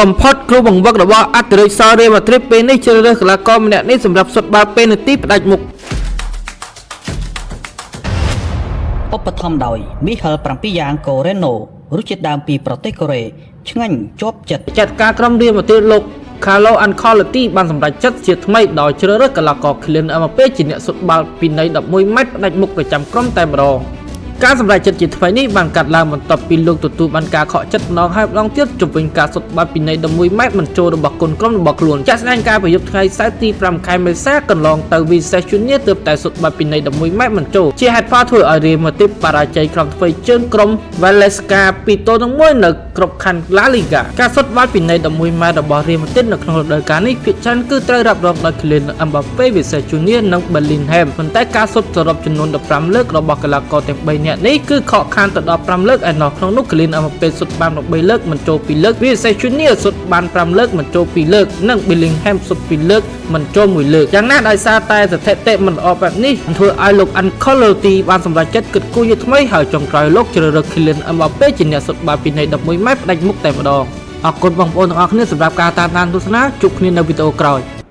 បំផុតគ្រូបង្វឹករបស់អន្តរិទ្ធសរៀមាត្រិកពេលនេះជ្រើសរើសកីឡាករម្នាក់នេះសម្រាប់សុទ្ធបាល់ពេលនាទីផ្ដាច់មុខឧបត្ថម្ភដោយមីហិល7យ៉ាងកូរ៉េណូរសជាតិដើមពីប្រទេសកូរ៉េឆ្ងាញ់ជាប់ចិត្តចាត់ការក្រុមរៀលម៉ាឌ្រីតលោក Carlo Ancelotti បានសម្រេចចិត្តជាថ្មីដោយជ្រើសរើសកីឡាករ Kylian Mbappé ជាអ្នកសុទ្ធបាល់ពីនៃ11ម៉ែត្រផ្ដាច់មុខប្រចាំក្រុមតែម្ដងការសម្រេចចិត្តជាថ្មីនេះបានកាត់ឡើងបន្ទាប់ពីលោកទទួលបានការខកចិត្តម្ដងហើយម្ដងទៀតជុំវិញការសុទ្ធបាល់ពីនៃ11ម៉ែត្រមិនចូលរបស់គុនក្រុមរបស់ខ្លួនចាក់ស្ដែងការប្រយុទ្ធថ្ងៃសៅរ៍ទី5ខែមេសាកន្លងទៅ Vinicius Junior ទើបតែសុទ្ធបាល់ពីនៃ11ម៉ែត្រមិនចូលជាហេតុផលធ្វើឲ្យ Real Madrid បរាជ័យក្រុមធ្វើជើងក្រុម Valencia 2-1នៅក្របខ័ណ្ឌ La Liga ការសុទ្ធបាល់ពីនៃ11ម៉ែត្ររបស់ Real Madrid នៅក្នុងរដូវកាលនេះភាគច្រើនគឺត្រូវរ៉ាប់រងដោយ Kylian Mbappé, Vinicius Junior និង Bellingham ប៉ុន្តែការសុទ្ធសរុបចំនួន15លើករបស់កីឡាករទាំង3នាក់នេះគឺខកខានទៅដល់5លើកឯណោះក្នុងនោះ Kylian Mbappé សុទ្ធបាន13លើកមិនចូល2លើក Vinicius Junior សុទ្ធបាន5លើកមិនចូល2លើកនិង Bellingham សុទ្ធ2លើកមិនចូល1លើកយ៉ាងណាដោយសារតែស្ថិតិមិនល្អបែបនេះធ្វើឲ្យលោក Ancelotti បានសម្រេចចិត្តគិតគូរជាថ្មីហើយចុងក្រោយលោកជ្រើសរើស Kylian Mbappé ជាអ្នកសុទ្ធបាល់ពីនៃ11ម៉ែត្រផ្ដាច់មុខតែម្ដងអរគុណបងប្អូនទាំងអស់គ្នាសម្រាប់ការតាមដានទស្សនាជួបគ្នានៅវីដេអូក្រោយ